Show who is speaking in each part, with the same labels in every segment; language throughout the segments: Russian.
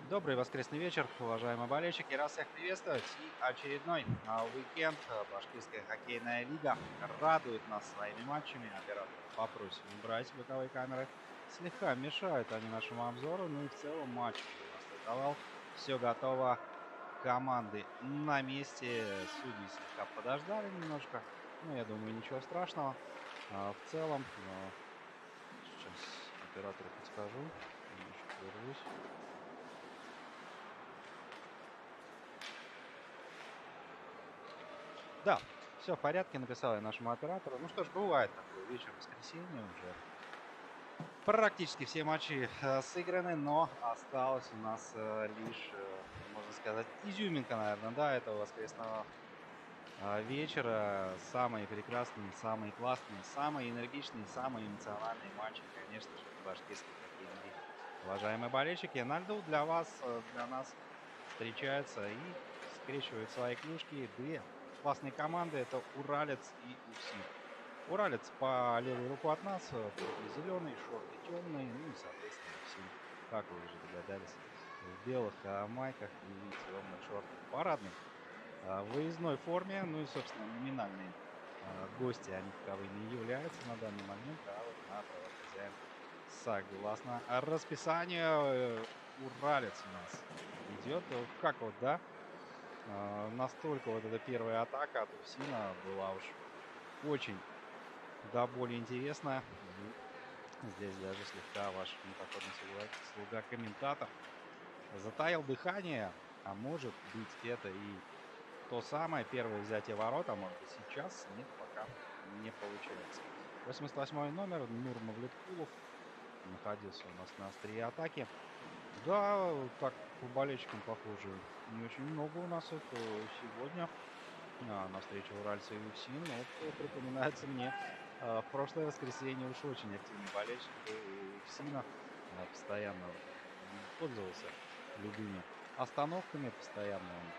Speaker 1: Добрый воскресный вечер, уважаемые болельщики. Рад всех приветствовать. И очередной уикенд. Башкирская хоккейная лига радует нас своими матчами. Оператор попросим убрать боковые камеры. Слегка мешают они нашему обзору. Ну и в целом матч уже у нас стартовал. Все готово. Команды на месте. Судьи слегка подождали немножко. Но я думаю, ничего страшного. В целом, сейчас оператору подскажу. Немножко прервусь. Да, все в порядке, написал я нашему оператору. Ну что ж, бывает такое, вечер воскресенья уже. Практически все матчи сыграны, но осталось у нас лишь, можно сказать, изюминка, наверное, да, этого воскресного вечера. Самые прекрасные, самые классные, самые энергичные, самые эмоциональные матчи, конечно же, башкирской хоккейной лиги. Уважаемые болельщики, на льду для вас, для нас встречаются и скрещивают свои клюшки две классные команды. Это Уралец и УФСИН. Уралец по левую руку от нас, брюки зеленые, шорты темные, ну и, соответственно, УФСИН, как вы уже догадались, в белых майках и темных шортах. Парадной выездной форме, ну и, собственно, номинальные гости, они таковыми и являются на данный момент, а вот на правах хозяин согласно расписанию Уралец у нас идет. Как вот, да, настолько вот эта первая атака от Увсина была уж очень, да, более интересная. И здесь даже слегка ваш непокорный слуга-комментатор затаил дыхание, а может быть это и то самое первое взятие ворот, а может быть сейчас, нет, пока не получается. 88-й номер Нур Мавлеткулов находился у нас на острие атаки. Да, так по болельщикам, похоже, не очень много у нас их сегодня на встрече Уральца и УФСИН. Но вот припоминается мне, в прошлое воскресенье уж очень активный болельщик был у УФСИНа. Постоянно пользовался любыми остановками, постоянно он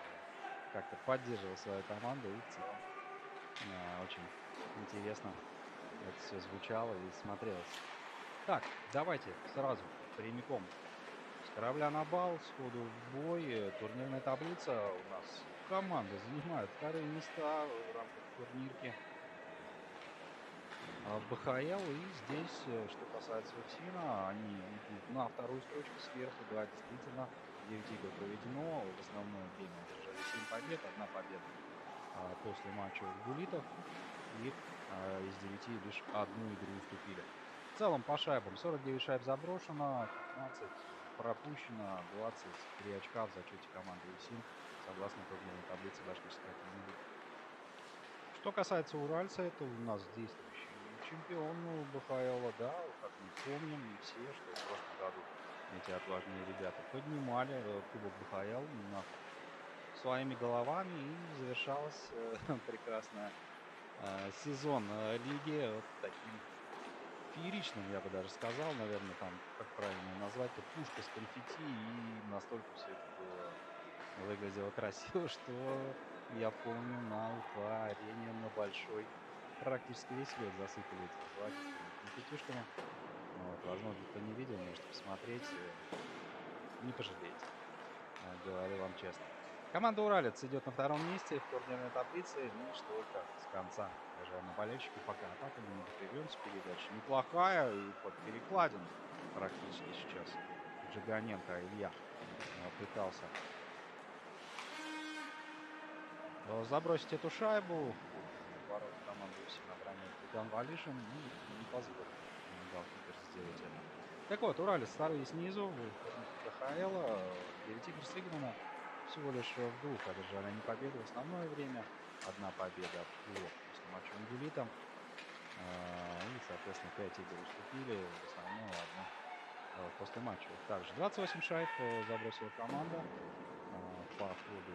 Speaker 1: как-то поддерживал свою команду и в целом очень интересно это все звучало и смотрелось. Так, давайте сразу прямиком с корабля на бал, сходу в бой. Турнирная таблица у нас. Команды занимают вторые места в рамках турнирки БХЛ. И здесь, что касается УФСИНа, они идут на вторую строчку сверху. Да, действительно, 9 игр проведено. В основное время одержали 7 побед, одна победа после матча в Гулитах. И из 9 лишь одну игру уступили. В целом по шайбам 49 шайб заброшено, 15 пропущено, 23 очка в зачете команды УФСИН, согласно турнирной таблице Башкирской хоккейной лиги. Что касается Уральца, это у нас действующий чемпион БХЛ, да, как мы помним все, что в прошлом году эти отважные ребята поднимали Кубок БХЛ над своими головами и завершалась прекрасная сезон лиги вот таким фееричным, я бы даже сказал, наверное, там, как правильно назвать-то, пушка с конфетти, и настолько все это было, выглядело красиво, что я помню, на Уфа-арене на Большой практически весь лед засыпали этими золотистыми конфетюшками. Вот, возможно, кто не видел, можете посмотреть, не пожалеете. Говорю вам честно. Команда «Уралец» идет на втором месте в турнирной таблице. Лишь только с конца, уважаемые болельщики, пока атака немного прервемся. Передача неплохая и под перекладину практически сейчас. Джиганенко Илья пытался забросить эту шайбу. Ворота команды УФСИН обороняет Туган Валишин. Ну, не позволил голкипер сделать это. Так вот, Уралец вторые снизу в турнирке БХЛ. 9 игр сыграно. Всего лишь в двух одержали они победу в основное время. Одна победа после матча с Ингулитом. И, соответственно, 5 игр уступили. В основное одну после матча. Также 28 шайб забросила команда по ходу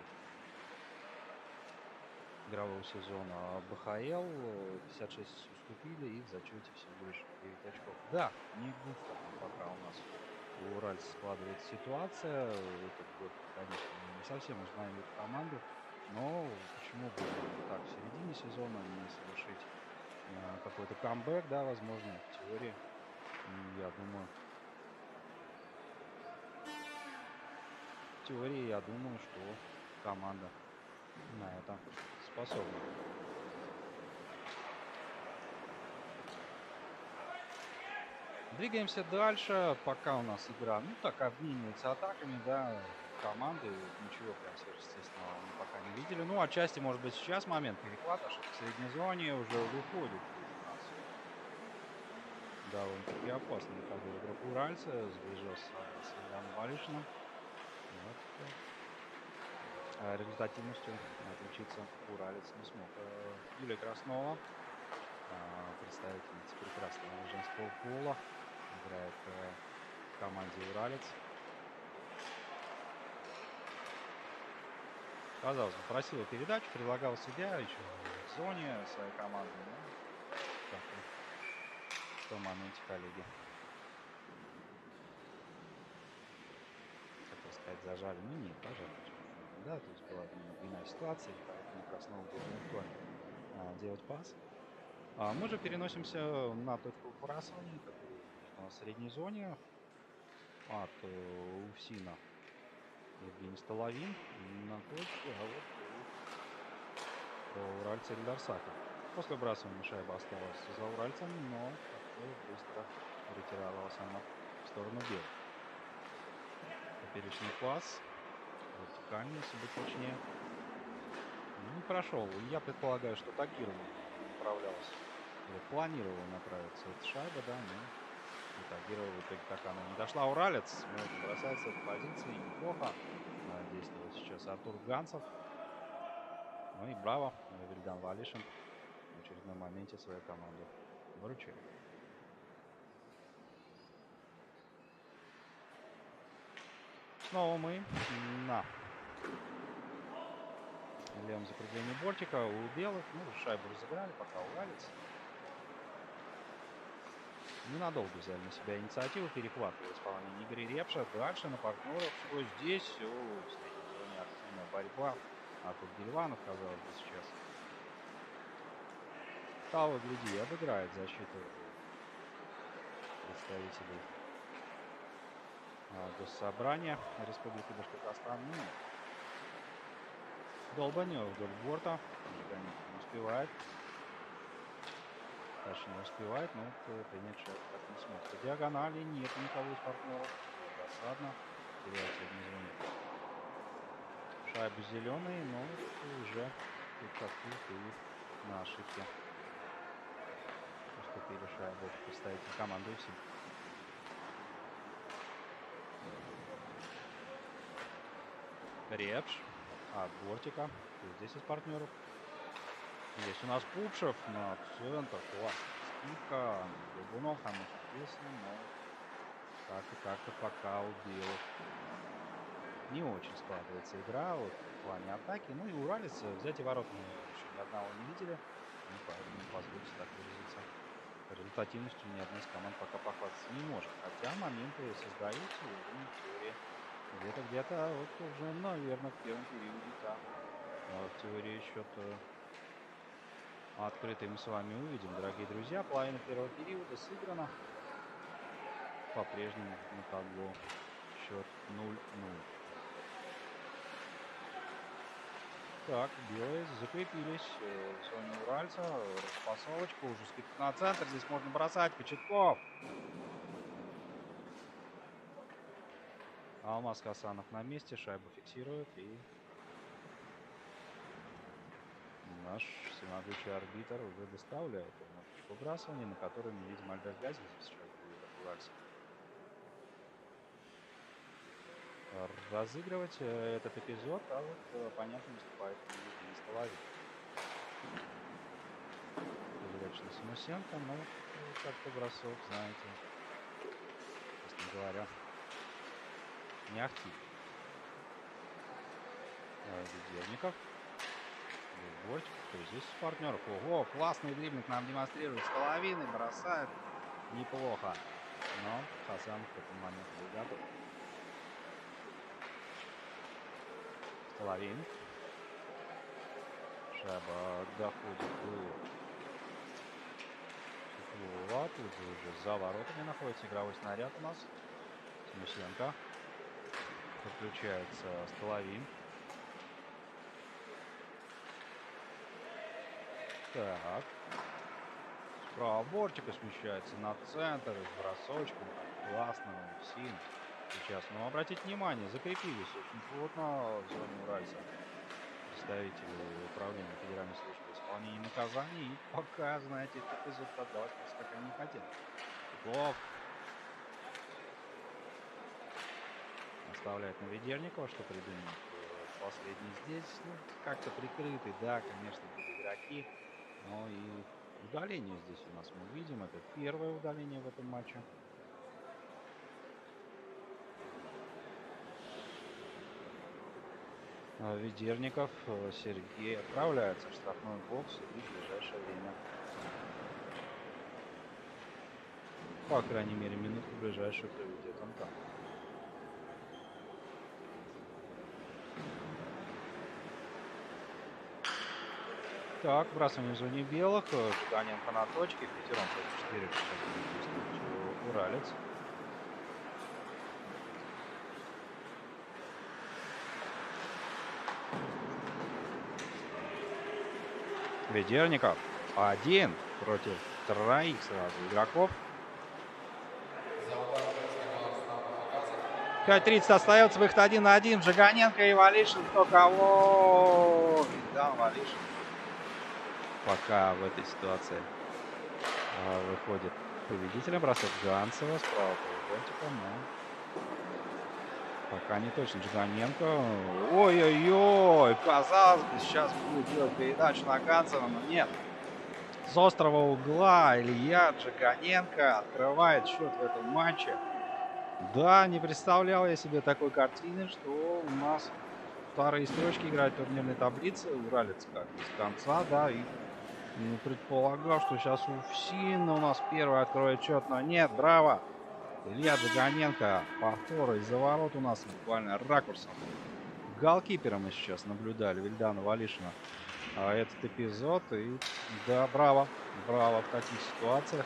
Speaker 1: игрового сезона БХЛ. 56 уступили и в зачете всего лишь 9 очков. Да, не густо пока у нас у Уральца складывается ситуация. Этот год, конечно, мы не совсем узнаем эту команду, но почему бы так в середине сезона не совершить какой-то камбэк, да, возможно, в теории. Я думаю, теории, я думаю, что команда на это способна. Двигаемся дальше, пока у нас игра, ну так, обмениваются атаками, да, команды, ничего прям сверхъестественного мы пока не видели. Ну, отчасти, может быть, сейчас момент перехвата, что в средней зоне уже выходит здесь у нас довольно-таки опасно на ходу игрок уральца, сближался с Ильяном Валишиным. Вот, результативностью отличиться уралец не смог. Юлия Краснова, представительница прекрасного женского пола, играет в команде «Уралец». Казалось бы, просила передачу, предлагал себя еще в зоне своей команды. Ну, как-то в том моменте коллеги, хотел сказать, зажали. Ну нет, пожали. Да, то есть была немного иная ситуация, и поэтому Краснова было не актуально делать пас. Мы же переносимся на точку выбрасывания, которая выглядит у нас в средней зоне от Уфсина. Евгений Столовин на точке, а вот у уральца Ильдар Саков. После выбрасывания шайба осталась за уральцем, но как-то быстро ретировалась она в сторону белых. Поперечный пас, вертикальный, если быть точнее. Не прошел. Я предполагаю, что Тагирова направлялась, или планировала направиться эта шайба, да, но и Тагирова в итоге так она не дошла. Уралец может бросать с этой позиции неплохо. Действовал сейчас Артур Ганцев. Ну и браво, Вильдан Валишин в очередном моменте свою команду выручил. Снова мы на левом закруглении бортика у белых. Ну, шайбу разыграли, пока уралец. Ненадолго взяли на себя инициативу, перехватывал исполнение Игоря Репша. Дальше на партнеров. Что здесь? В средней зоне активная борьба. Артур Гельванов, казалось бы, сейчас. Того, гляди, обыграет защиту представителей Госсобрания Республики Башкортостан. Ну, долбанет вдоль борта. Не успевает. Точнее, успевает, но принять шайбу так не смог. По диагонали нет никого из партнеров. Досадно. Теряется в зоне. Шайбы зеленые, но уже как-то и на ошибке уступили шайбу представитель команды УФСИ. Репш от бортика. Здесь из партнеров. Здесь у нас Пупшев на центр. Классная скидка. Горбунов там ошибился, но как-то пока у белых не очень складывается игра вот, в плане атаки. Ну и уралец взять и ворот мы еще ни одного не видели. И поэтому позволить так выразиться. Результативностью ни одна из команд пока похвастаться не может. Хотя моменты создаются, я думаю, в теории где-то вот уже, наверное, в первом периоде там. В теории счет открытый мы с вами увидим, дорогие друзья. Половина первого периода сыграна. По-прежнему на табло счет 0-0. Так, белые закрепились в зоне уральца. Распасовочка, уже скидка на центр. Здесь можно бросать. Кочетков. Алмаз Хасанов на месте. Шайбу фиксирует. И наш всемогущий арбитр уже доставляет на точку выбрасывания, на которой мы видим Альберт Газин. Здесь сейчас будет уральца разыгрывать этот эпизод, а вот понятно выступает Евгений Столовин. Удачный Самусенко, но как-то бросок, знаете, честно говоря, не активный. Ведерников. Бортик, кто здесь из партнеров? Ого, классный дриблинг нам демонстрирует Столовин и бросает неплохо. Но Хасанов в этот момент был готов. Столовин. Шайба доходит до Светлова. Тут же уже за воротами находится игровой снаряд у нас. Тимусенко. подключается Столовин. Так. Справа бортика смещается на центр с бросочком. Классно. Син. Сейчас, но обратите внимание, закрепились очень плотно в зоне Уральца представители управления Федеральной службы исполнения наказаний. И пока, знаете, этот эпизод поддался просто как они хотят. Теплов оставляет на Ведерникова, что придумал последний здесь. Ну, как-то прикрытый, да, конечно, будут игроки. Но и удаление здесь у нас мы видим. Это первое удаление в этом матче. Ведерников Сергей отправляется в штрафной бокс и в ближайшее время, по крайней мере, минуту ближайшую проведет он там. Так, вбрасывание в зоне белых. Жиганенко на точке. Пятером против 4 сейчас будет действовать уралец. Ведерников один против троих сразу игроков. 5:30 остается, выход 1 на 1. Жиганенко и Валишин. Кто кого? Да, Валишин. Пока в этой ситуации выходит победителем. Бросок Ганцева справа полуконтика, но пока не точно. Жиганенко. Ой-ой-ой. Казалось бы, сейчас будет делать передачу на Ганцева, но нет. С острого угла Илья Жиганенко открывает счет в этом матче. Да, не представлял я себе такой картины, что у нас вторые строчки играют в турнирной таблице. Уралец как без конца, да, и не предполагал, что сейчас УФСИН у нас первый откроет счет, но нет, браво. Илья Жиганенко, повтор из-за ворот у нас буквально ракурсом. Голкипера мы сейчас наблюдали, Вильдана Валишина, этот эпизод. И да, браво, браво в таких ситуациях,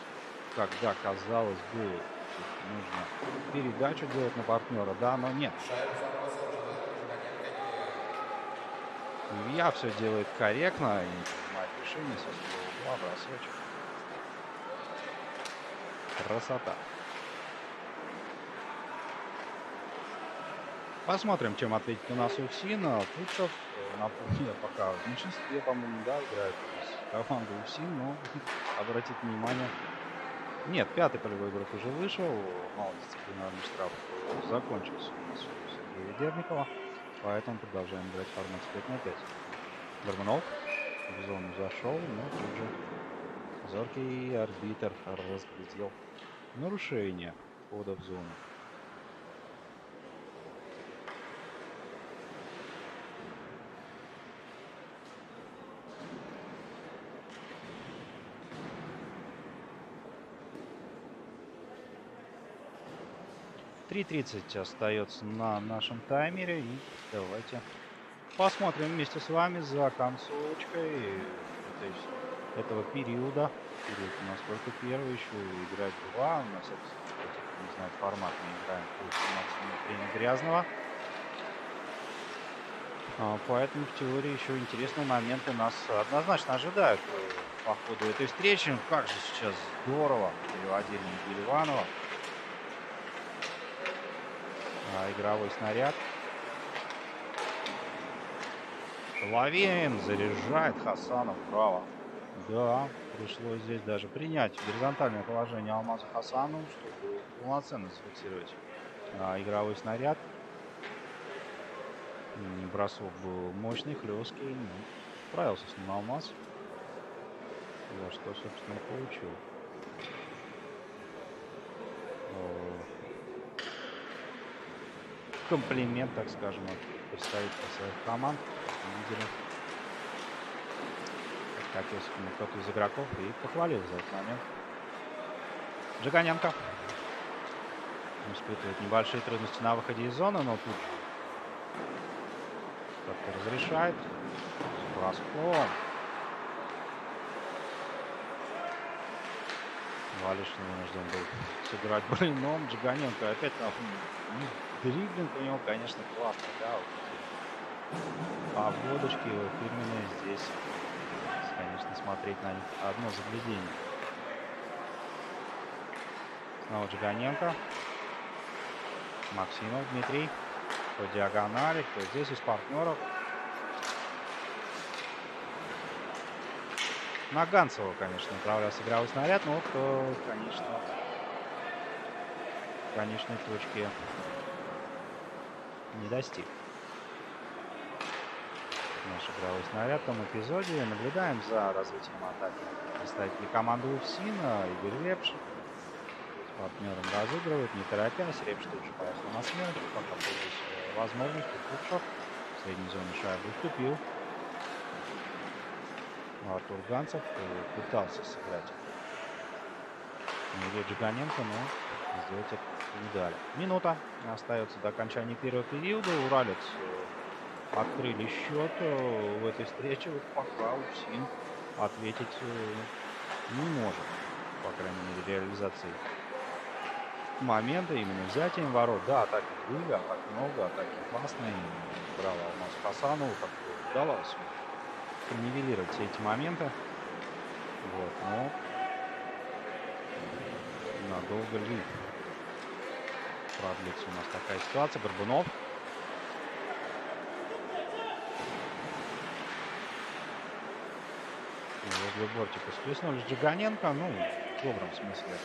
Speaker 1: когда, казалось бы, нужно передачу делать на партнера, да, но нет. Илья все делает корректно и принимает решение со своего угла, бросочек. Красота. Посмотрим, чем ответит у нас УФСИН. Тутшев на пути пока в меньшинстве, по-моему, да, играет команда УФСИН, но обратите внимание. Нет, пятый полевой игрок уже вышел. Малодисциплинарный штраф закончился у нас у Сергея Ведерникова. Поэтому продолжаем играть в формате 5 на 5. Горбунов в зону зашел, но тут же зоркий арбитр разглядел нарушение входа в зону. .30 остается на нашем таймере. И давайте посмотрим вместе с вами за концовочкой этого периода. Период у нас только первый, еще играть два. У нас, не знаю, формат мы играем по максимуму грязного. Поэтому в теории еще интересные моменты нас однозначно ожидают по ходу этой встречи. Как же сейчас здорово переводили Геливанова. Игровой снаряд. Лавин заряжает Хасанов вправо. Да, пришлось здесь даже принять горизонтальное положение Алмазу Хасану, чтобы полноценно зафиксировать игровой снаряд. Бросок был мощный, хлесткий. Ну, справился с ним Алмаз. За что, собственно, и получил. Комплимент, так скажем, от представителей своих команд, лидеров. Откатился к нему кто-то из игроков и похвалил за этот момент. Жиганенко испытывает небольшие трудности на выходе из зоны, но тут же как-то разрешает с броском. Валишин вынужден был сыграть блином. Жиганенко опять Дриблинг у него, конечно, классный, да, вот эти обводочки его фирменные здесь, конечно, смотреть на них одно заглядение. Снова Джиганенко. Максимов Дмитрий. По диагонали, кто здесь из партнеров. На Ганцева, конечно, направлялся игровой снаряд, но кто, конечно, конечной точки не достиг. Наш игровой снаряд в том эпизоде. Наблюдаем за развитием атаки представители команды УФСИНа. Игорь Репш с партнером разыгрывает, не торопясь. Репш тут же поехал на смену, пока пользуясь возможностью. Купшов в средней зоне шайбу уступил. Артур Ганцев пытался сыграть Илья Джиганенко, но сделать это не дали. Минута остается до окончания первого периода. Уралец открыли счет в этой встрече. Вот пока УФСИН ответить не может, по крайней мере, реализации момента, именно взятием ворот. Да, атаки были, атак много, атаки классные. Браво Алмазу Хасанову, как удалось нивелировать все эти моменты. Вот, но надолго ли продлится у нас такая ситуация? Горбунов. Возле бортика сплеснули Джиганенко. Ну, в добром смысле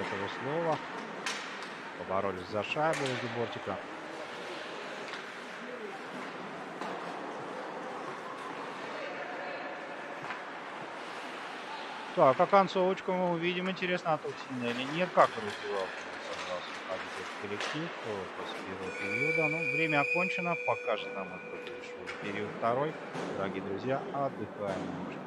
Speaker 1: этого слова. Поборолись за шайбу возле бортика. Так, а концовочку мы увидим. Интересно, от УФСИНа или нет. Как развивался собрался уходить коллектив после первого периода. Ну, время окончено. Покажет нам это лишь период второй. Дорогие друзья, отдыхаем немножко.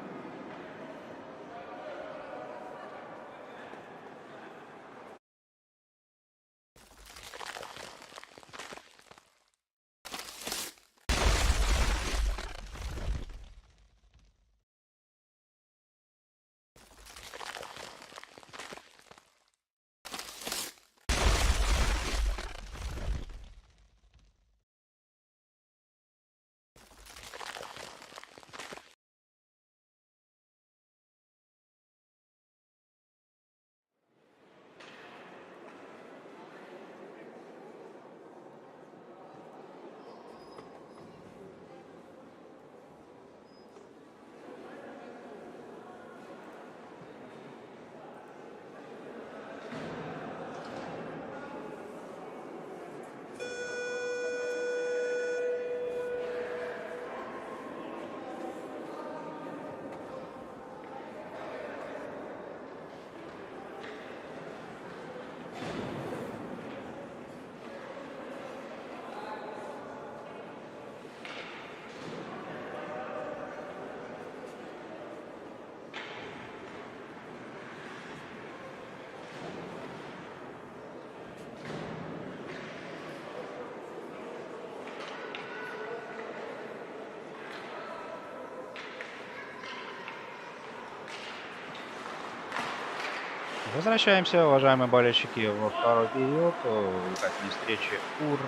Speaker 1: Возвращаемся, уважаемые болельщики, во второй период увлекательной встречи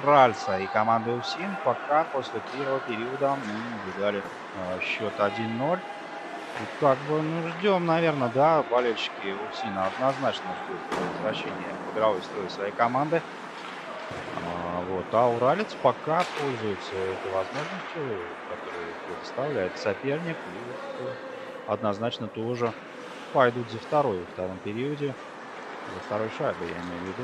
Speaker 1: Уральца и команды УФСИН. Пока после первого периода мы наблюдали счет 1-0. И как бы, ну, ждем, наверное, да, болельщики УФСИНа однозначно ждут возвращения в игровой строй своей команды. А Уралец пока пользуется этой возможностью, которую предоставляет соперник. И вот, однозначно тоже пойдут за во втором периоде. За второй шайбой, я имею в виду.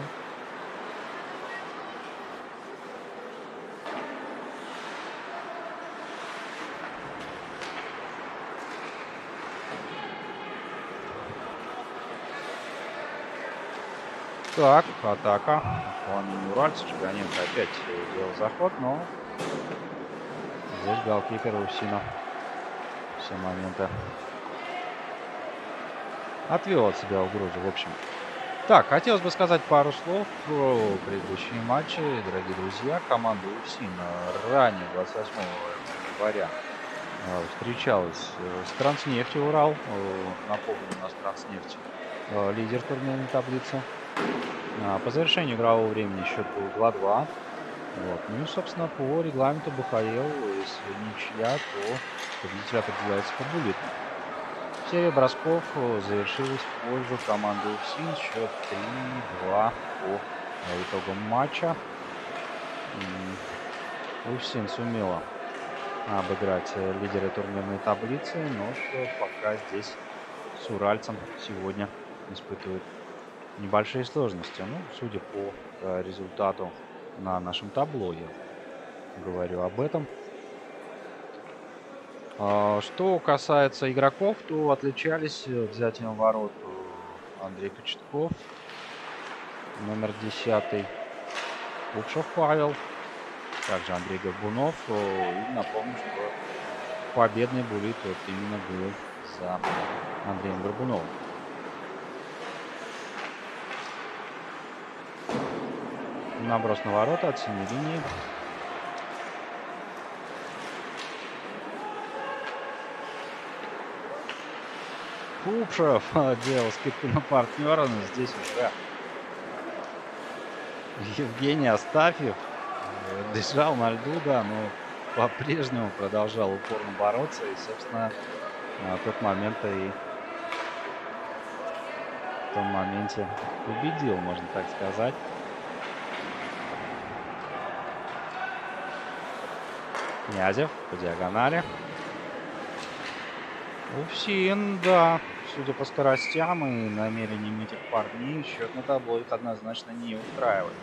Speaker 1: Так, атака. Исполнение Уральца. Джиганенко опять сделал заход, но здесь голкипер УФСИНа все моменты отвел от себя угрозу, в общем. Так, хотелось бы сказать пару слов про предыдущие матчи. Дорогие друзья, команда УФСИН ранее, 28 января, встречалась с Транснефтью Урал. Напомню, у нас Транснефть лидер турнирной таблицы. По завершению игрового времени счет был 2-2. Вот. Ну и, собственно, по регламенту БХЛ, если ничья, то победитель определяется по буллету. Серия бросков завершилась в пользу команды УФСИН. Счет 3-2 по итогам матча. УФСИН сумела обыграть лидеры турнирной таблицы, но что пока здесь с уральцем сегодня испытывает небольшие сложности. Ну, судя по результату на нашем табло, я говорю об этом. Что касается игроков, то отличались взятием ворот Андрей Кочетков, номер 10, Купшев Павел, также Андрей Горбунов. И напомню, что победный буллит вот именно был за Андреем Горбуновым. Наброс на ворота от синей линии. Купшев делал скидку на партнера, но здесь уже Евгений Астафьев лежал на льду, да, но по-прежнему продолжал упорно бороться. И, собственно, в тот момент и в том моменте победил, можно так сказать. Князев по диагонали. УФСИН, да, судя по скоростям и намерениям этих парней, счет на табло их однозначно не устраивает.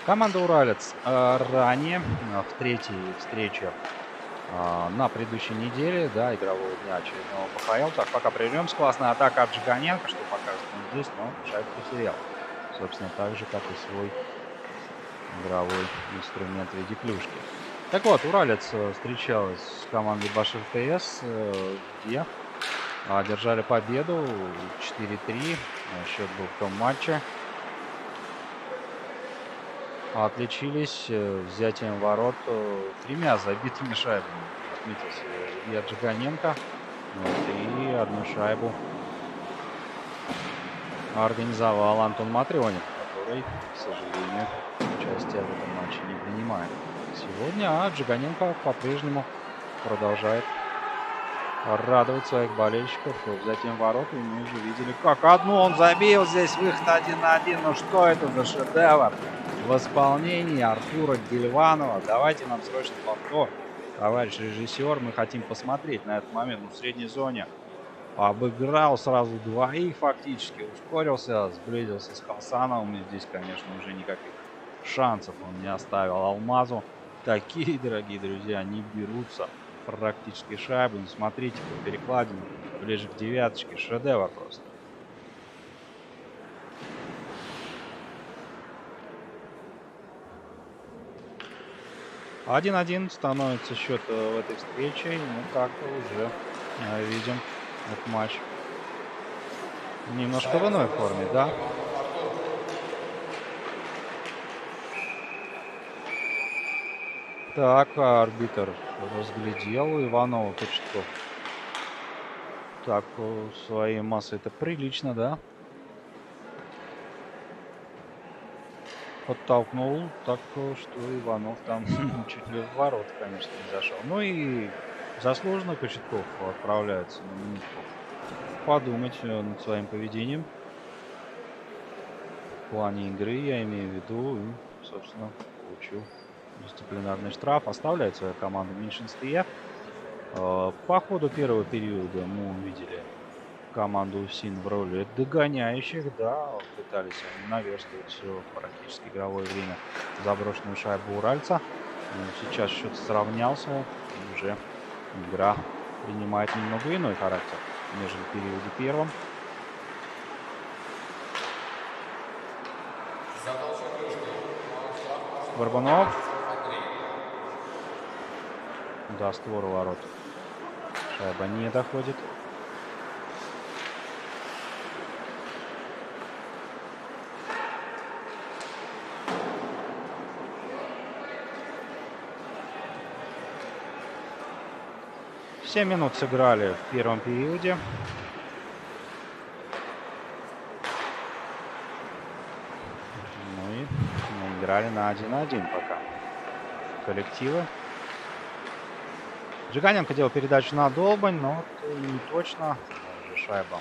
Speaker 1: Команда «Уралец» ранее, в третьей встрече на предыдущей неделе, да, игрового дня очередного ПХЛ. Так, пока прервемся. Классная атака от Жиганенко, что показывает он здесь, но шайбу потерял. Собственно, так же, как и свой игровой инструмент в виде клюшки. Так вот, «Уралец» встречалась с командой Баш РТС, где одержали победу 4-3. Счет был в том матче. Отличились взятием ворот тремя забитыми шайбами. Отметился Илья Джиганенко. Вот, и одну шайбу организовал Антон Матрёнин, который, к сожалению, участие в этом матче не принимает сегодня. А Джиганенко по-прежнему продолжает радовать своих болельщиков взятием ворот. И мы уже видели, как одну он забил. Здесь выход 1-1. Ну что это за шедевр в исполнении Артура Гильванова? Давайте нам срочно повтор, товарищ режиссер. Мы хотим посмотреть на этот момент. В средней зоне обыграл сразу двоих фактически. Ускорился, сблизился с Хасановым. И здесь, конечно, уже никаких шансов он не оставил Алмазу. Такие, дорогие друзья, не берутся практически шайбы. Ну, смотрите, по перекладину ближе к девяточке. Шедевр просто. Один-один становится счет в этой встрече. И мы как-то уже видим этот матч немножко в иной форме, да? Так, арбитр разглядел Иванова Кочетков. Так, своей массой это прилично, да? Подтолкнул, так что Иванов там чуть ли в ворот, конечно, не зашел. Ну и заслуженно Кочетков отправляется на минутку подумать над своим поведением. В плане игры, я имею в виду, и, собственно, получил дисциплинарный штраф. Оставляет свою команду в меньшинстве. По ходу первого периода мы увидели команду УФСИН в роли догоняющих, да, пытались они наверстывать все практически игровое время заброшенную шайбу уральца. Но сейчас счет сравнялся, и уже игра принимает немного иной характер, нежели в периоде первом. Горбунов. Да, створ ворот Шайба не доходит. Семь минут сыграли в первом периоде. Ну и наиграли на 1-1 пока коллективы. Джиганенко делал передачу на Долбань, но не точно. Уже шайба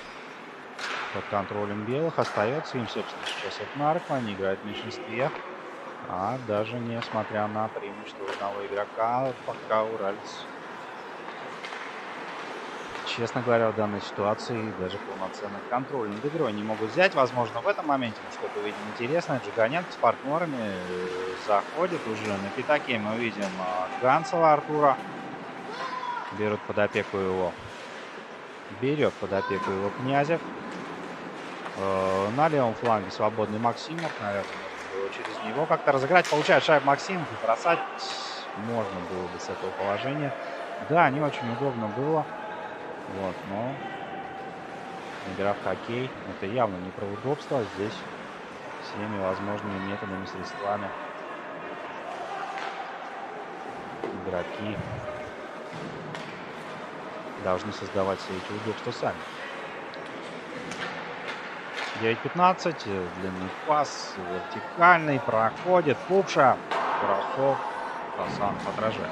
Speaker 1: под контролем белых остается. Им, собственно, сейчас от Нарко. Они играют в меньшинстве. А даже несмотря на преимущество одного игрока, пока уральцы, честно говоря, в данной ситуации даже полноценный контроль над игрой не могут взять. Возможно, в этом моменте мы что-то увидим интересное. Джиганенко с партнерами заходит уже на пятаке. Мы видим Ганцева Артура. Берет под опеку его. Берет под опеку его Князев. На левом фланге свободный Максимов. Наверное, можно было через него как-то разыграть. Получает шайбу Максимов. И бросать можно было бы с этого положения. Да, не очень удобно было. Вот, но игра в хоккей. Это явно не про удобство. Здесь всеми возможными методами, средствами игроки должны создавать все эти удобства сами. 9-15. Длинный пас. Вертикальный. Проходит. Пупша. Бросок. Хасанов отражает.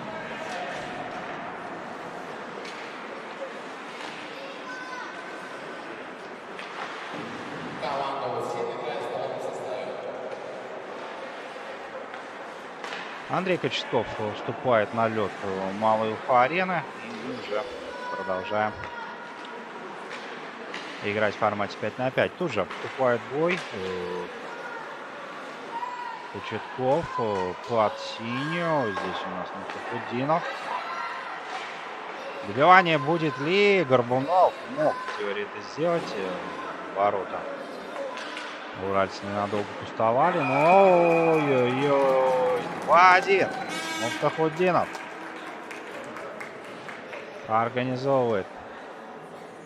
Speaker 1: Андрей Кочетов вступает на лед Малой Уфа-арены. И мы уже продолжаем играть в формате 5-5. Тут же вступает бой. Кочетков под синюю. Здесь у нас Мухтудинов. Добивание будет ли? Горбунов мог в теории это сделать. Ворота уральцы ненадолго пустовали. Но ой-ой-ой. 2-1. Мухтудинов организовывает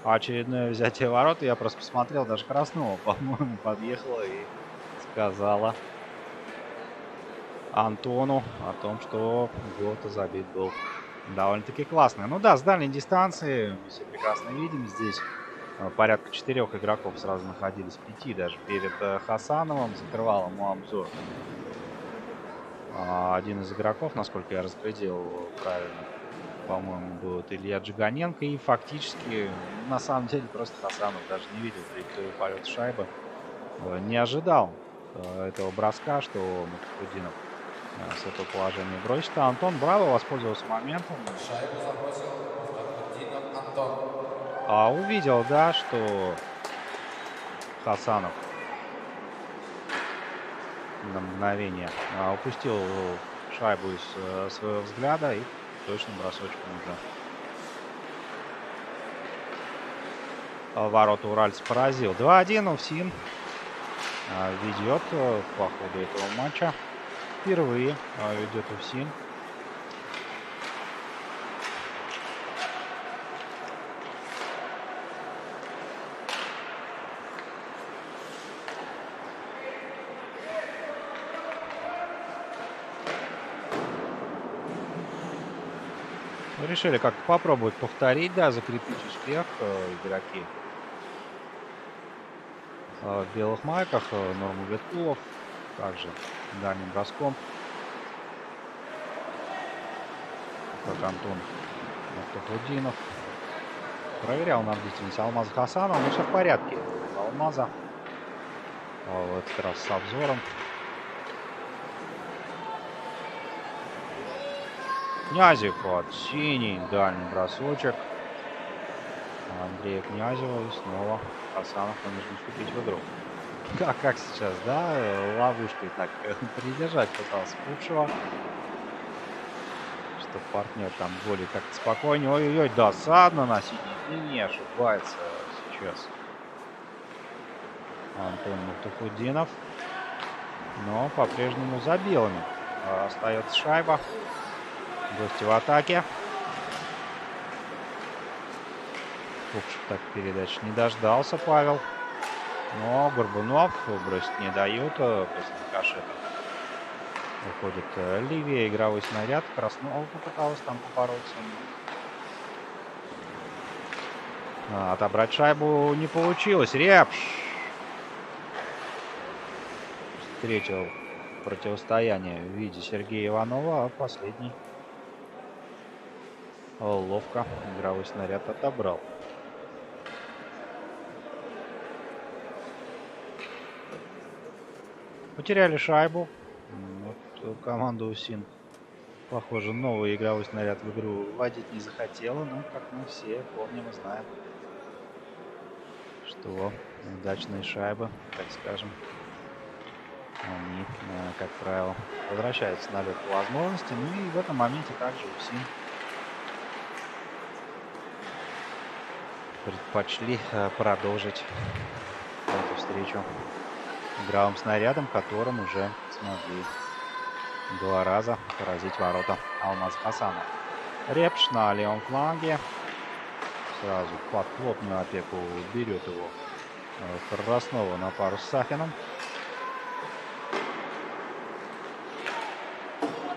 Speaker 1: очередное взятие ворот. Я просто посмотрел, даже Краснова, по-моему, подъехала и сказала Антону о том, что гол-то забит был довольно-таки классный. Ну да, с дальней дистанции мы все прекрасно видим. Здесь порядка 4 игроков сразу находились, 5 даже перед Хасановым. Закрывал ему обзор один из игроков, насколько я разглядел правильно, по-моему, был это Илья Джиганенко. И фактически, на самом деле, просто Хасанов даже не видел траекторию полета шайбы. Не ожидал этого броска, что Мухтудинов с этого положения бросит. А Антон Браво воспользовался моментом.
Speaker 2: Шайбу забросил Мухтудинов Антон.
Speaker 1: Увидел, да, что Хасанов на мгновение упустил шайбу из своего взгляда и точным бросочком уже ворота уральцев поразил. 2-1. УФСИН ведет по ходу этого матча. Впервые ведет УФСИН. Решили как-то попробовать повторить, да, закрепить успех игроки в белых майках. Норман Веткулов также дальним броском, как Антон Мухтудинов. Проверял на бдительность Алмаза Хасанова. Но все в порядке. Алмаза в этот раз с обзором. Князев от синий, дальний бросочек Андрея Князева. И снова Хасанов вынужден вступить в игру. Как сейчас, да, ловушкой так придержать пытался Пупшева, что партнер там более как-то спокойнее. Ой-ой-ой, досадно на синей линии, ошибается сейчас Антон Мухтудинов. Но по-прежнему за белыми остается шайба. Гости в атаке. Кукшев так передач не дождался, Павел. Но Горбунов бросить не дают. После рикошета выходит левее игровой снаряд. Краснова попыталась там побороться. Но отобрать шайбу не получилось. Репш встретил противостояние в виде Сергея Иванова, а последний ловко игровой снаряд отобрал. Потеряли шайбу. Вот команда УСИН, похоже, новый игровой снаряд в игру вводить не захотела. Но, как мы все помним и знаем, что удачные шайбы, так скажем, они, как правило, возвращаются на лед по возможности. Ну и в этом моменте также УСИН предпочли продолжить эту встречу игровым снарядом, которым уже смогли 2 раза поразить ворота Алмаза Хасанова. Репш на левом фланге. Сразу под плотную опеку берет его Краснова на пару с Сафином.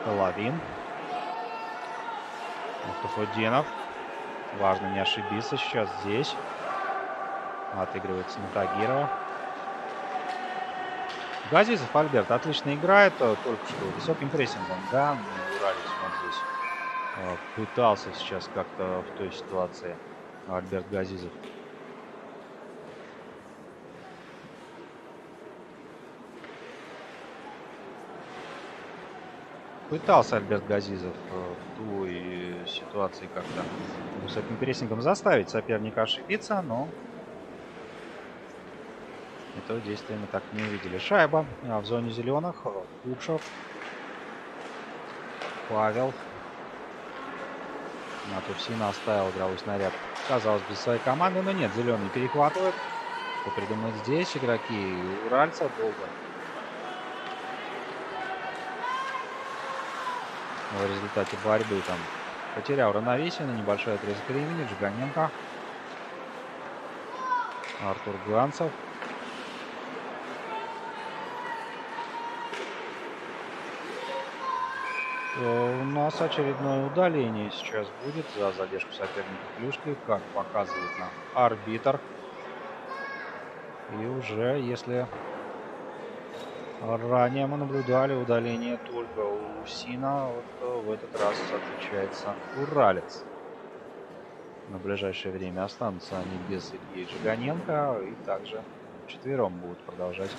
Speaker 1: Лавин. Мухтафуддинов. Важно не ошибиться сейчас здесь. Отыгрывается на Тагирова. Газизов Альберт отлично играет, только что высоким прессингом, да, Уралец он здесь пытался сейчас как-то в той ситуации Альберт Газизов. Пытался Альберт Газизов в той ситуации как-то высоким прессингом заставить соперника ошибиться, но этого действия мы так не увидели. Шайба в зоне зеленых. Кукшев. Павел. Натусина оставил игровой снаряд. Казалось бы, своей команды, но нет, зеленый перехватывает. Что придумают здесь игроки уральца долго. В результате борьбы там потерял равновесие на небольшой отрезок времени. Джиганенко. Артур Ганцев. У нас очередное удаление сейчас будет за задержку соперника клюшкой, как показывает нам арбитр. И уже, если ранее мы наблюдали удаление только у УСИНа, вот в этот раз отличается уралец. На ближайшее время останутся они без Ильи Джиганенко и также вчетвером будут продолжать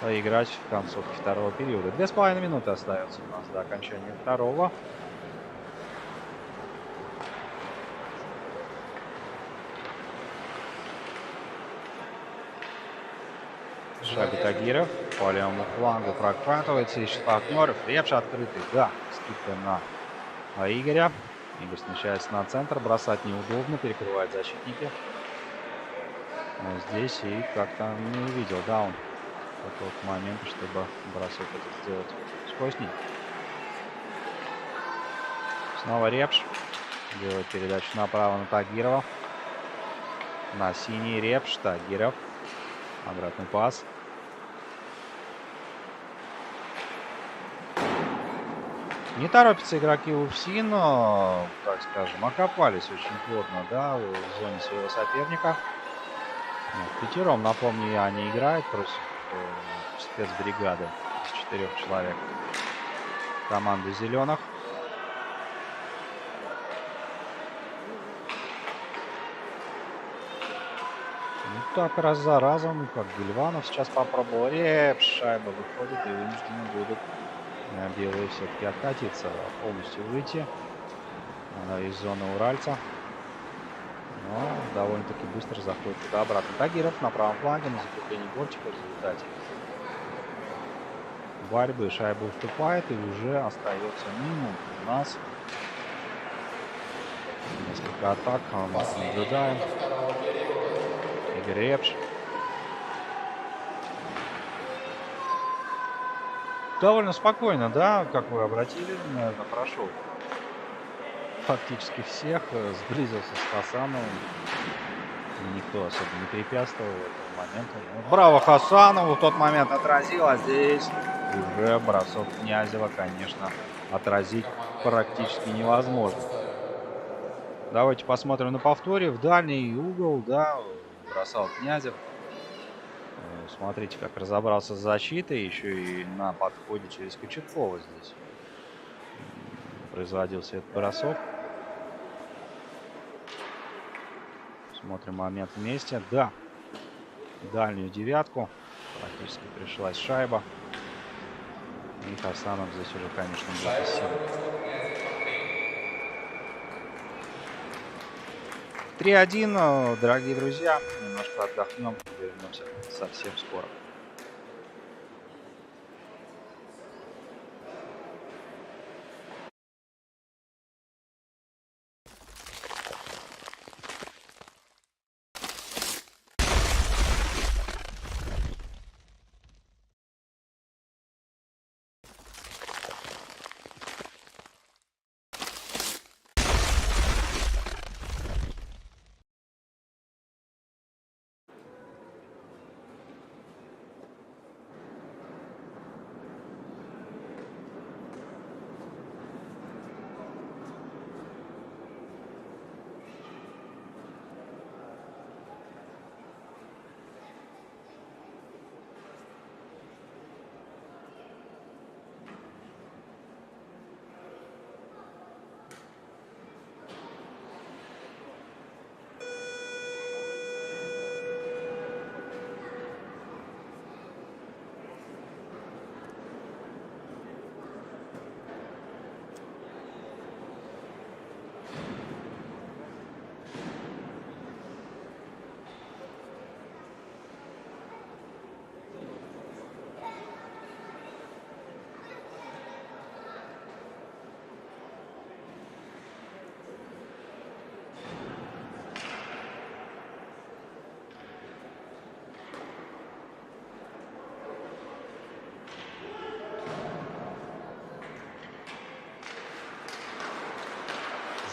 Speaker 1: играть в концовке второго периода. 2,5 минуты остается у нас до окончания второго. Шаби Тагиров по левому флангу прокатывается, ищет партнеров. Репш открытый, да, скидка на Игоря. Игорь смещается на центр, бросать неудобно, перекрывает защитники. Но здесь и как-то не увидел, да, он такого момента, чтобы бросок этот сделать сквозь них. Снова Репш. Делает передачу направо на Тагирова. На синий Репш, Тагиров. Обратный пас. Не торопятся игроки УФСИН, но, так скажем, окопались очень плотно, да, в зоне своего соперника. Пятером, напомню я, они играют против спецбригады из 4 человек команды зеленых. Ну, так раз за разом, как Гильванов сейчас попробовал. Шайба выходит и вынуждены будут белые все-таки откатиться, полностью выйти из зоны уральца. Но довольно-таки быстро заходит туда-обратно. Тагиров на правом фланге на закреплении гольчика в результате борьбы шайба уступает и уже остается минут у нас. Несколько атак мы наблюдаем. Игорь Репш. Довольно спокойно, да, как вы обратили, наверное, прошел фактически всех, сблизился с Хасановым. И никто особо не препятствовал этому моменту. Ну, браво Хасанову, в тот момент отразил, а здесь уже бросок Князева, конечно, отразить
Speaker 2: Команда
Speaker 1: практически
Speaker 2: Иванов
Speaker 1: невозможно.
Speaker 2: ставит.
Speaker 1: Давайте посмотрим на повторе. В дальний угол, да, бросал Князев. Смотрите, как разобрался с защитой, еще и на подходе через Кочеткова здесь производился этот бросок. Смотрим момент вместе. Да, дальнюю девятку. Практически пришлась шайба. И Хасанов здесь уже, конечно, был
Speaker 2: Шайба
Speaker 1: бессилен.
Speaker 2: забросил Князев Андрей.
Speaker 1: 3-1, дорогие друзья. Немножко отдохнем. Вернемся совсем скоро.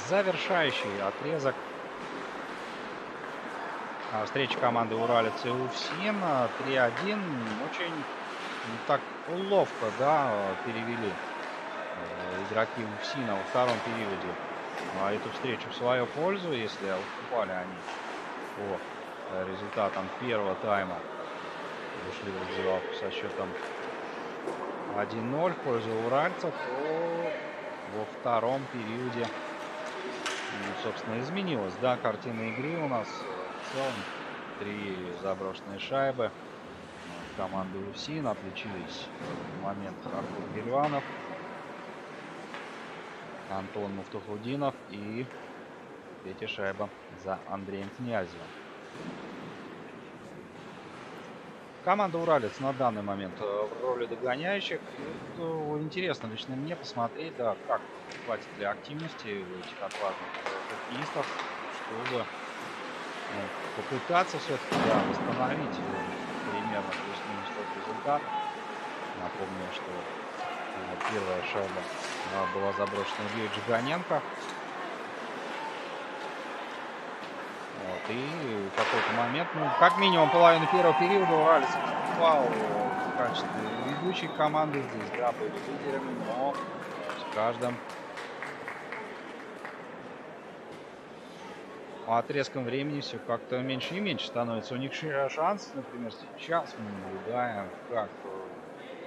Speaker 1: Завершающий отрезок встречи команды Уралец и УФСИН. 3-1. Очень так ловко, да, перевели игроки УФСИНа во втором периоде эту встречу в свою пользу, если уступали они по результатам первого тайма. Вышли в раздевалку со счетом 1-0 в пользу уральцев, то во втором периоде, собственно, изменилась, да, картина игры у нас. В целом 3 заброшенные шайбы команды УФСИН. Отличились в момент Артур Гельванов, Антон Муфтахудинов и 3-я шайба за Андреем Князевым. Команда Уралец на данный момент в роли догоняющих. Интересно лично мне посмотреть, да, как хватит ли активности у этих отважных хоккеистов, чтобы попытаться все-таки, да, восстановить примерно плюс-минус тот результат. Напомню, что первая шайба была заброшена Ильей Джиганенко. Вот, и в какой-то момент, как минимум половину первого периода Уралец выступал в качестве ведущей команды здесь, да, были лидерами, но с каждым отрезком времени все как-то меньше и меньше становится. У них шанс, например, сейчас мы наблюдаем, как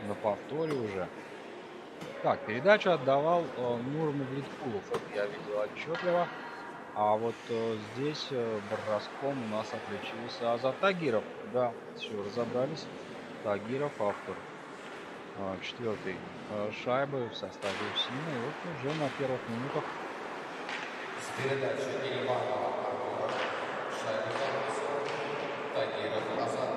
Speaker 1: на повторе уже. Так, передачу отдавал Нурмагомедкулов, это я видел отчетливо. А вот здесь броском у нас отличился Азат Тагиров. Да, все, разобрались. Тагиров, автор 4-й шайбы в составе УФСИНа. И вот уже на первых минутах
Speaker 2: С передачи Иванова Артура. Шайбу забросил Тагиров Азат.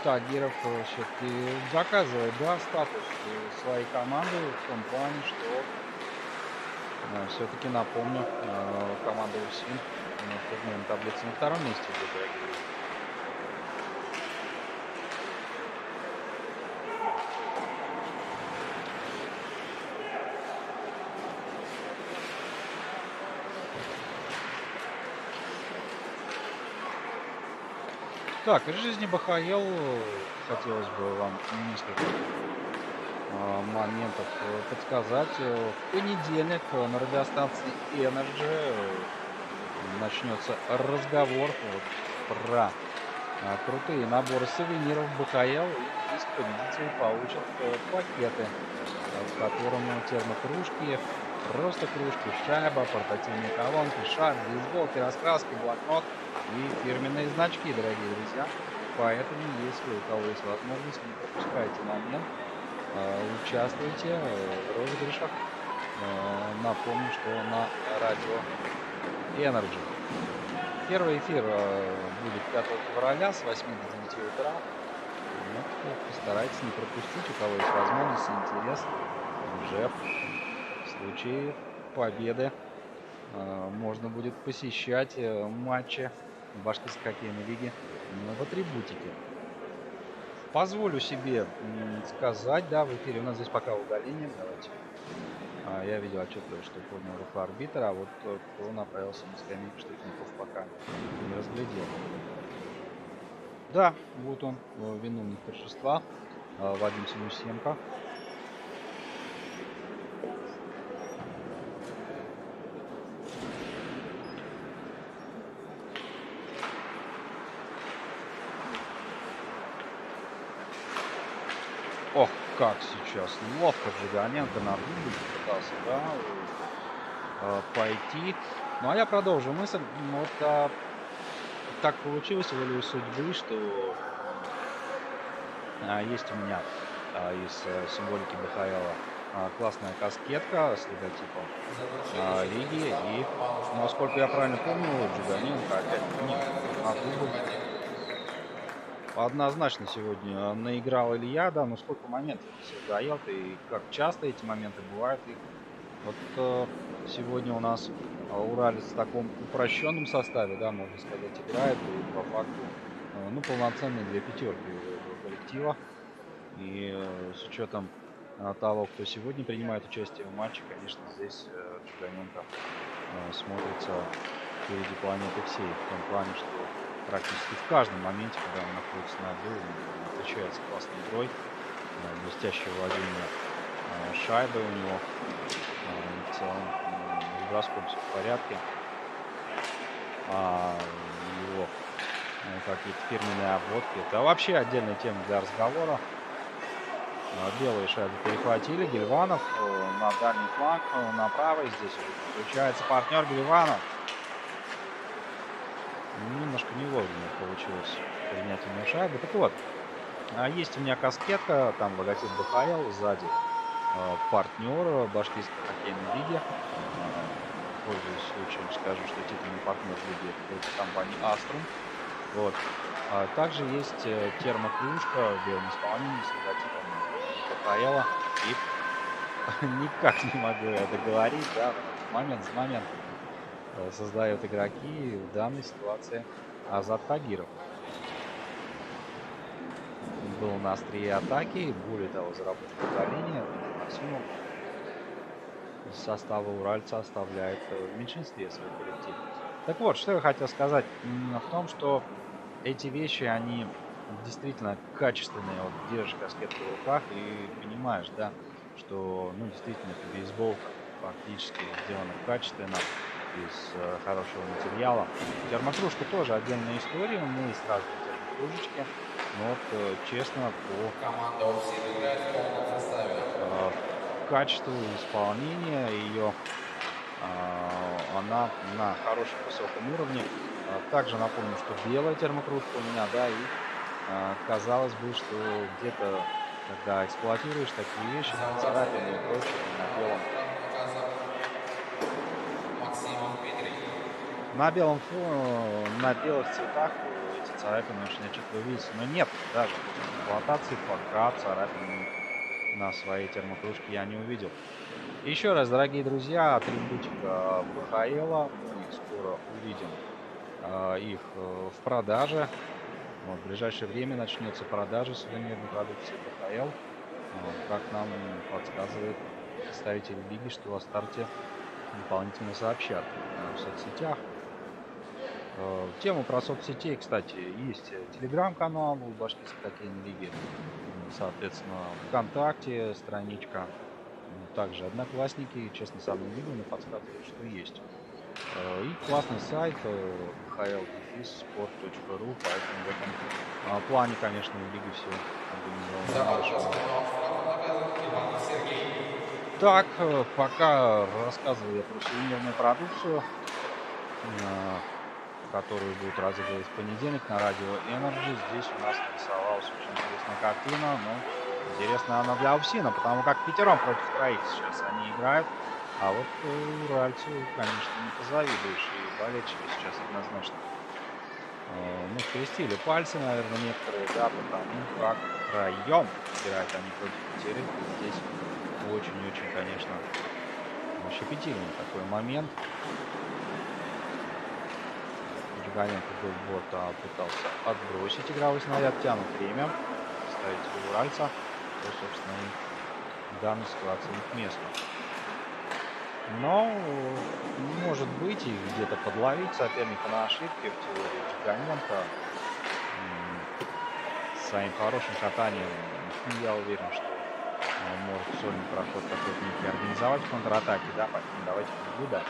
Speaker 1: Тагиров все-таки доказывает, да, статус своей команды в том плане, что все-таки, напомню, команда УФСИН в турнирной таблице на втором месте идет. Так, из жизни БХЛ хотелось бы вам несколько моментов подсказать. В понедельник на радиостанции Energy начнется разговор вот про крутые наборы сувениров БХЛ. И 10 победителей получат пакеты, в котором термокружки, просто кружки, шайба, портативные колонки, шар, бейсболки, раскраски, блокнот и фирменные значки, дорогие друзья. Поэтому, если у кого есть возможность, не пропускайте момент, участвуйте в розыгрышах. Напомню, что на радио Energy. Первый эфир будет 5 февраля с 8 до 9 утра. Вот, постарайтесь не пропустить, у кого есть возможность и интерес. Уже в случае победы можно будет посещать матчи Башкирской хоккейной лиги в атрибутике. Позволю себе сказать, да, в эфире у нас здесь пока удаление. Давайте. Я видел отчетливо, что поднял руку арбитра, а вот кто направился на скамейку штрафников, пока не разглядел. Да, вот он, виновник торжества, Вадим Синусенко. Ох, как сейчас ловко Жиганенко на дубль пытался, да, пойти. Ну, а я продолжу мысль. Вот так получилось волею судьбы, что есть у меня из символики БХЛ классная каскетка с логотипом лиги. И, насколько я правильно помню, Жиганенко опять на дубль. Однозначно сегодня наиграл Илья, да, но сколько моментов создает и как часто эти моменты бывают. И вот сегодня у нас Уралец в таком упрощенном составе, да, можно сказать, играет. И по факту, ну, полноценные две пятерки у этого коллектива. И с учетом того, кто сегодня принимает участие в матче, конечно, здесь Джиганенко смотрится впереди планеты всей. В том плане, что практически в каждом моменте, когда он находится на льду, он отличается классной игрой, блестящее владение шайбой у него, в целом с броском все в порядке. Его какие-то фирменные обводки, это вообще отдельная тема для разговора. Белые шайбы перехватили, Гильванов на дальний фланг, на правый, здесь уже включается партнер Гильванов. Немножко не вовремя получилось принять у меня шайбу. Так вот, есть у меня каскетка, там логотип БХЛ, сзади партнер Башкирской хоккейной лиги. Пользуясь случаем, скажу, что титульный партнер лиги это компания Аструм. Вот. Также есть термокружка в белом исполнении с логотипом БХЛ. И никак не могу я договорить, да, момент с моментом создают игроки, в данной ситуации Азат Тагиров был на острие атаки, более того, заработал удаление. Максимум состава уральца оставляет в меньшинстве свой коллектив. Так вот, что я хотел сказать в том, что эти вещи, они действительно качественные. Вот держишь каскетку в руках и понимаешь, да, что, ну, действительно, это бейсболка фактически сделана качественно, из хорошего материала. Термокружка тоже отдельная история, мы сразу термокружечки, но вот честно, по
Speaker 2: Команда «Урсит» играет в полном составе.
Speaker 1: качеству исполнения ее она на хорошем высоком уровне. Также напомню, что белая термокружка у меня, да, и казалось бы, что где-то, когда эксплуатируешь такие вещи, царапины и прочее, на белом на белом фоне, на белых цветах эти царапины очень отчетливо видятся. Но нет, даже после эксплуатации пока царапины на своей термокружке я не увидел. Еще раз, дорогие друзья, атрибутика БХЛ. Мы скоро увидим их в продаже. Вот, в ближайшее время начнется продажа сувенирной продукции БХЛ. Как нам подсказывает представитель лиги, что о старте дополнительно сообщат в соцсетях. Тему про соцсетей, кстати, есть телеграм-канал у Башкирской хоккейной лиги, соответственно, ВКонтакте страничка, также Одноклассники, честно, сам не видел, но подсказывают, что есть. И классный сайт khl-sport.ru, поэтому в этом плане, конечно, у лиги все
Speaker 2: За
Speaker 1: организовано
Speaker 2: вопрос
Speaker 1: хорошо.
Speaker 2: принимал штраф наказан Иванов Сергей.
Speaker 1: Так, пока рассказываю я про сувенирную продукцию, которую будут разыгрывать в понедельник на радио Energy. Здесь у нас нарисовалась очень интересная картина. Ну, интересна она для Увсина, потому как пятером против троих сейчас они играют. А вот уральцу, конечно, не позавидуешь. И болельщики сейчас однозначно, ну, скрестили пальцы, наверное, некоторые, да, потому как втроем играют они против пятерых. И здесь очень-очень, конечно, щепетильный такой момент. Жиганенко Голбота пытался отбросить игровой снаряд, тянут время, ставить уральца, то, собственно, и в данной ситуации к месту. Но может быть и где-то подловить соперника на ошибке в теории Жиганенко. С своим хорошим катанием я уверен, что он может сольный проход какой-то некий организовать в контратаке, да, поэтому давайте наблюдать.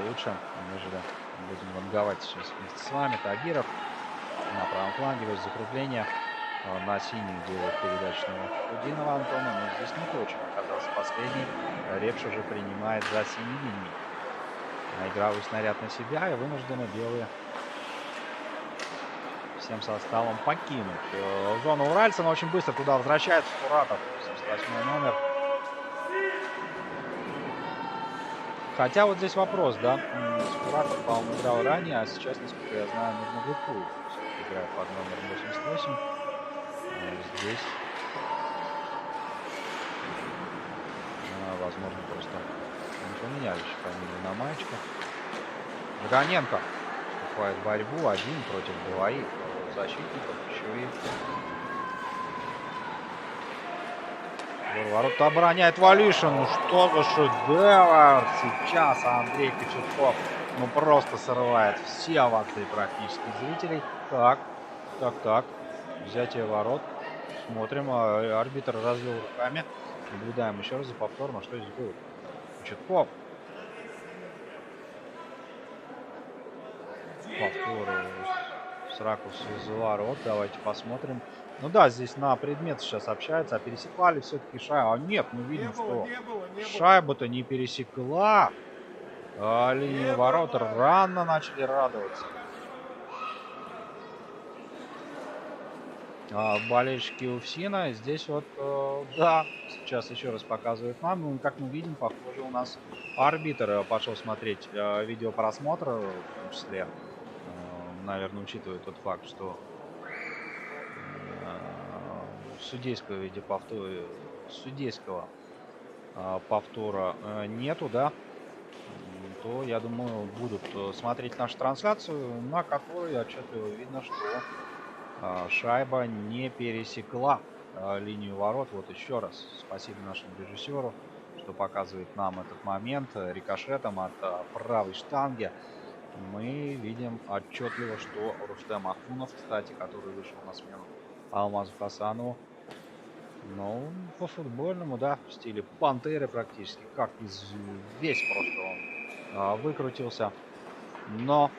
Speaker 1: Лучше, нежели будем ванговать сейчас вместе с вами. Тагиров на правом фланге, то есть закругление на синий делает передачу на Худинова Антона, но здесь не точно оказался последний. Репш уже принимает за синей линией игровой снаряд на себя, и вынуждены белые всем составом покинуть зону уральца, но очень быстро туда возвращается Скуратов, 78 номер. Хотя вот здесь вопрос, да, Скуратов, по-моему, играл ранее, а сейчас, насколько я знаю, нужно Гуку играет под номером 88. Здесь, возможно, просто не поменяли еще фамилию на маечку. Жиганенко вступает в борьбу один против двоих защитников, еще и ворота обороняет Валишин. Ну что за шедевр сейчас Андрей Кочетков. Ну просто срывает все овации практически зрителей. Так. Взятие ворот. Смотрим. Арбитр развел руками. Наблюдаем еще раз за повтором. Что здесь было? Кочетков. Повтор с ракурса из ворот. Давайте посмотрим. Ну да, здесь на предмет сейчас общаются, а пересекла ли все-таки шайбу? А нет, мы видим, что шайба-то не пересекла. Линию ворот рано начали радоваться. Болельщики Увсина. Здесь вот, да, сейчас еще раз показывают нам. Ну, как мы видим, похоже, у нас арбитр пошел смотреть видеопросмотр, в том числе, наверное, учитывая тот факт, что судейского повтора нету, да, то, я думаю, будут смотреть нашу трансляцию, на которой отчетливо видно, что шайба не пересекла линию ворот. Вот еще раз спасибо нашему режиссеру, что показывает нам этот момент рикошетом от правой штанги. Мы видим отчетливо, что Рустем Ахунов, кстати, который вышел на смену Алмазу Хасанову, ну, по футбольному, да, в стиле пантеры практически, как весь просто он выкрутился, но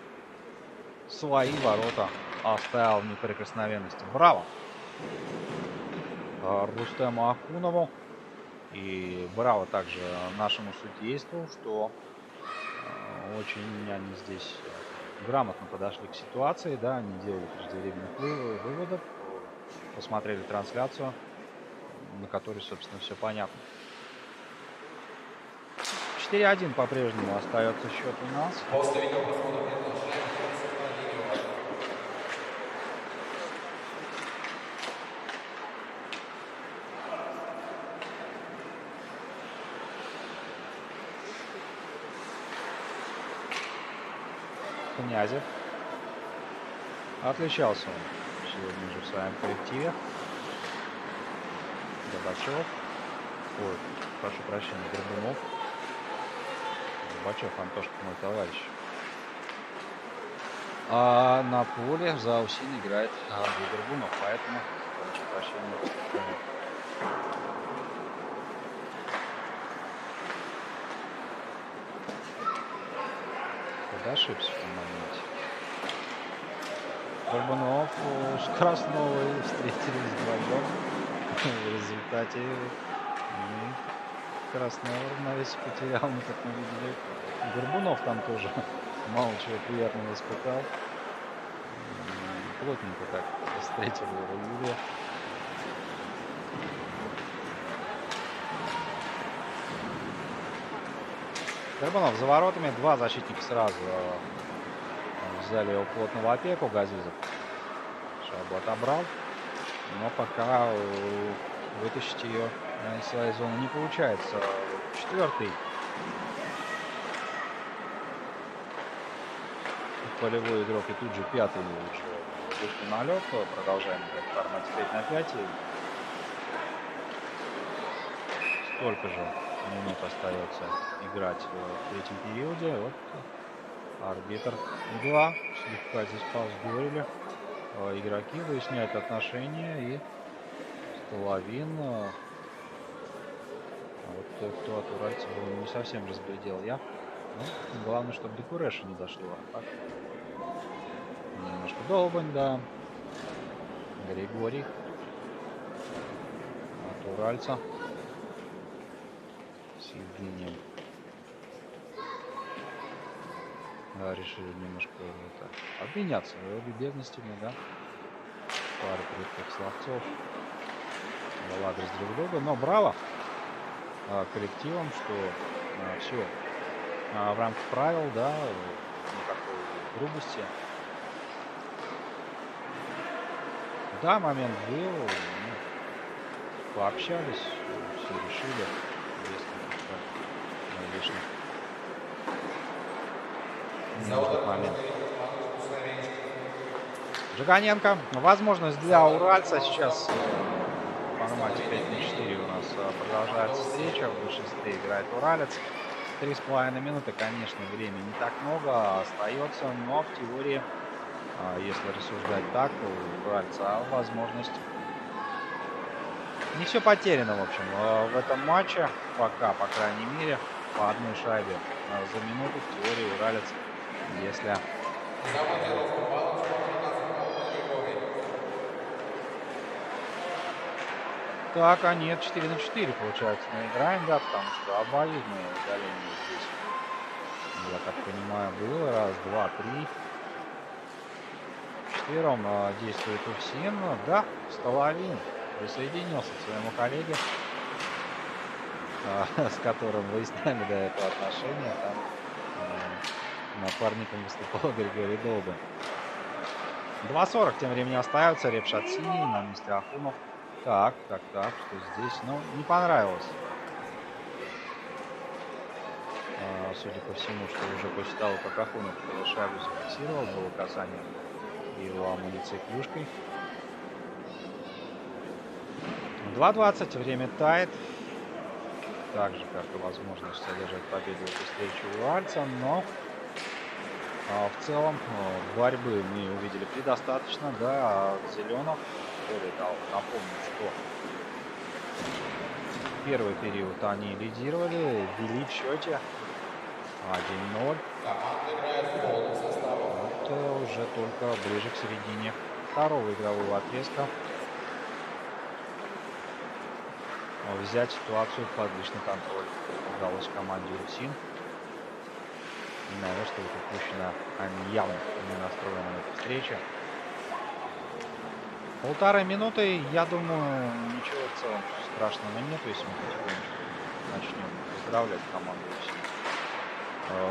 Speaker 1: свои ворота оставил в неприкосновенности. Браво Рустему Ахунову, и браво также нашему судейству, что очень они здесь грамотно подошли к ситуации, да, не делали преждевременных выводов, посмотрели трансляцию, на которой, собственно, все понятно. 4-1 по-прежнему остается счет у нас.
Speaker 2: После видеопросмотра приглашаем на линию ворот.
Speaker 1: Князев. Отличался он сегодня же в своем коллективе. Горбачев. Ой, прошу прощения, Горбунов. Горбачев, Антошка, мой товарищ. А на поле за Усин играет Андрей Горбунов, поэтому прошу прощения. Куда ошибся в том моменте? Горбунов с Красновой встретились вдвоем. В результате Краснова равновесие потерял, мы как мы видели. Горбунов там тоже мало чего приятного испытал. Плотненько так встретил его Юрия. Горбунов за воротами. Два защитника сразу взяли его плотно в опеку. Газизов шайбу отобрал. Но пока вытащить ее из своей зоны не получается. Четвертый полевой игрок и тут же пятый уже вышли на лед. Продолжаем играть в формате 5 на 5. Столько же минут остается играть в третьем периоде. Вот арбитр 2. Слегка здесь повздорили. Игроки выясняют отношения и Столовин. Вот кто от уральца был, не совсем разглядел я. Ну, главное, чтобы до Куреша не дошло. А так немножко Долбань, да. Григорий от уральца с Евгением. Да, решили немножко обменяться любезностями, да. Пару крепких словцов в адрес друг друга. Но браво коллективом, что все в рамках правил, да, никакой грубости. Да, момент был, пообщались, все решили, без каких-то лишних ненужных моментов. Жиганенко. Возможность для уральца сейчас в формате 5 на 4 у нас продолжается встреча. В большинстве играет уралец. 3,5 минуты, конечно, времени не так много остается, но в теории, если рассуждать так, у уральца возможность. Не все потеряно, в общем, в этом матче. Пока, по крайней мере, по одной шайбе за минуту в теории уралец, если... Так, а нет, 4 на 4 получается мы играем, да, потому что обоюдное удаление здесь, я так понимаю, было. Раз, два, три. Четвером действует Усин. Да, Столовин присоединился к своему коллеге, с которым выясняли до этого отношения. Там напарником выступал Григорий Долбин. 2:40 тем временем остается. Репшат синий, на месте Ахунов. Так, что здесь? Ну, не понравилось. Судя по всему, что уже после того, как Ахунов шайбу зафиксировал, было касание его амуниции клюшкой. 2:20, время тает. Так же, как и возможность одержать победу в этой встрече уральца, но в целом борьбы мы увидели предостаточно, да, Зеленов дал напомнить, что первый период они лидировали, вели в счете 1:0. Вот уже только ближе к середине второго игрового отрезка взять ситуацию под личный контроль удалось команде Усин. И, наверное, что вот упущено, они явно не настроены на этой встрече. 1,5 минуты, я думаю, ничего в целом страшного нет, если мы потихонечку начнем поздравлять команду Усин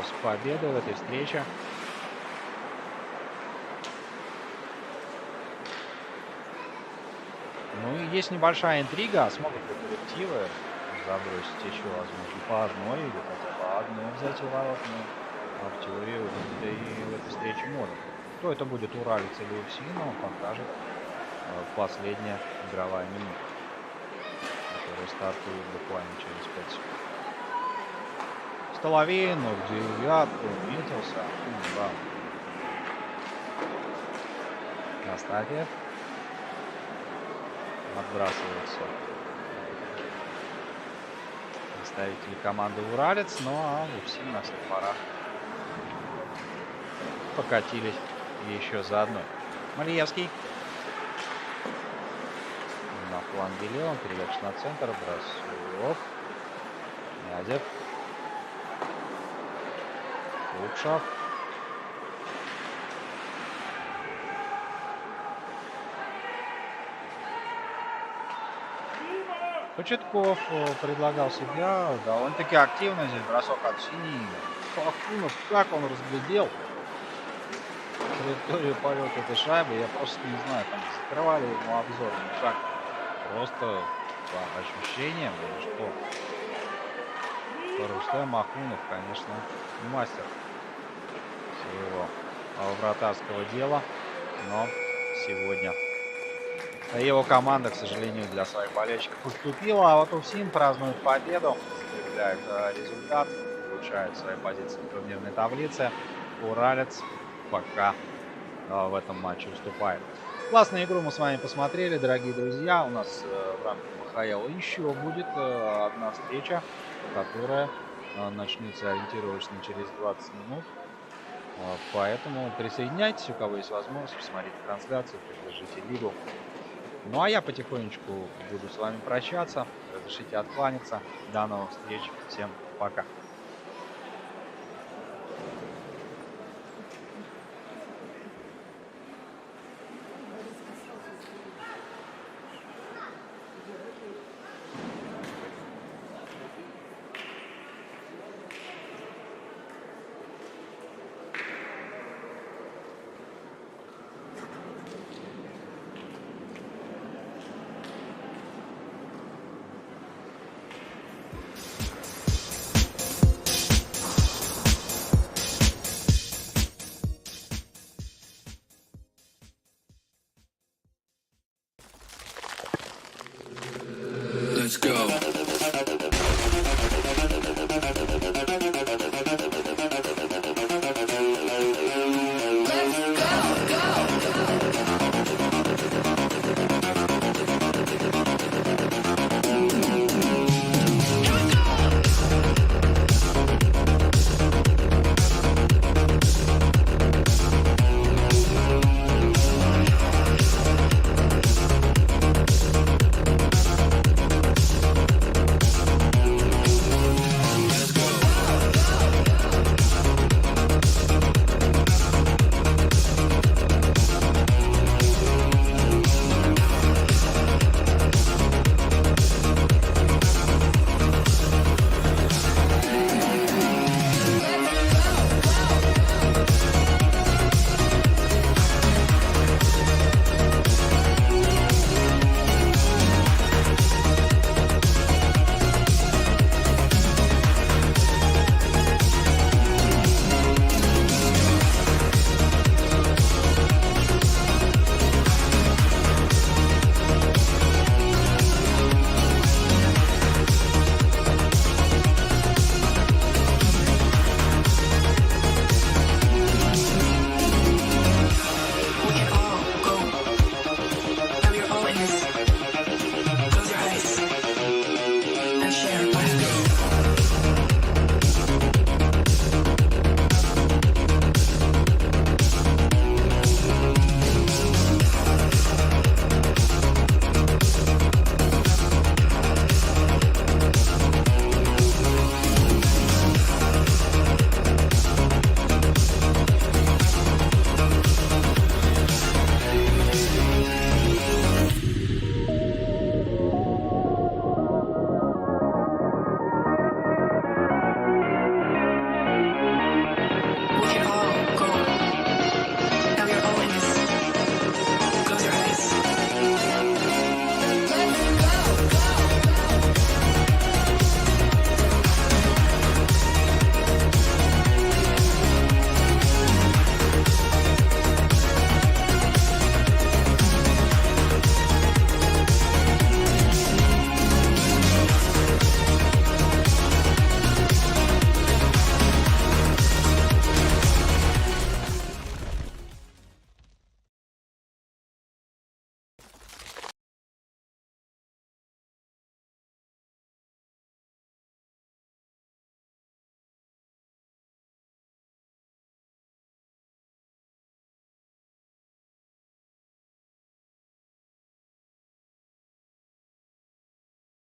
Speaker 1: с победой в этой встрече. Ну и есть небольшая интрига, смогут ли коллективы забросить еще, возможно, по одной или хотя бы одну взять в ворот, но в теории и в этой встрече можно. Кто это будет, уралец или Усин, он покажет последняя игровая минута, которая стартует буквально через 5 секунд. Столовин в девятку метился. Да. Астафьев. Отбрасывается представители команды «Уралец». Ну а УФСИН на всех парах покатились еще за одной. Малиевский. На фланге левом. Передача на центр. Бросок. Нязев. Лукшев. Кочетков предлагал себя довольно-таки активно. Здесь бросок от синей. Факунов, как он разглядел траекторию полета этой шайбы, я просто не знаю, там закрывали ему обзор, ну как, просто по ощущениям или что. Рустем Махунов, конечно, мастер своего вратарского дела, но сегодня его команда, к сожалению, для своих болельщиков уступила, а вот УФСИН празднует победу, закрепляет результат, улучшает свои позиции в турнирной таблице. Уралец пока в этом матче уступает. Классную игру мы с вами посмотрели, дорогие друзья. У нас в рамках МХЛ еще будет одна встреча, которая начнется ориентировочно через 20 минут. Поэтому присоединяйтесь, у кого есть возможность, посмотрите трансляцию, поддержите лигу. Ну а я потихонечку буду с вами прощаться. Разрешите откланяться. До новых встреч. Всем пока.
Speaker 3: Let's go.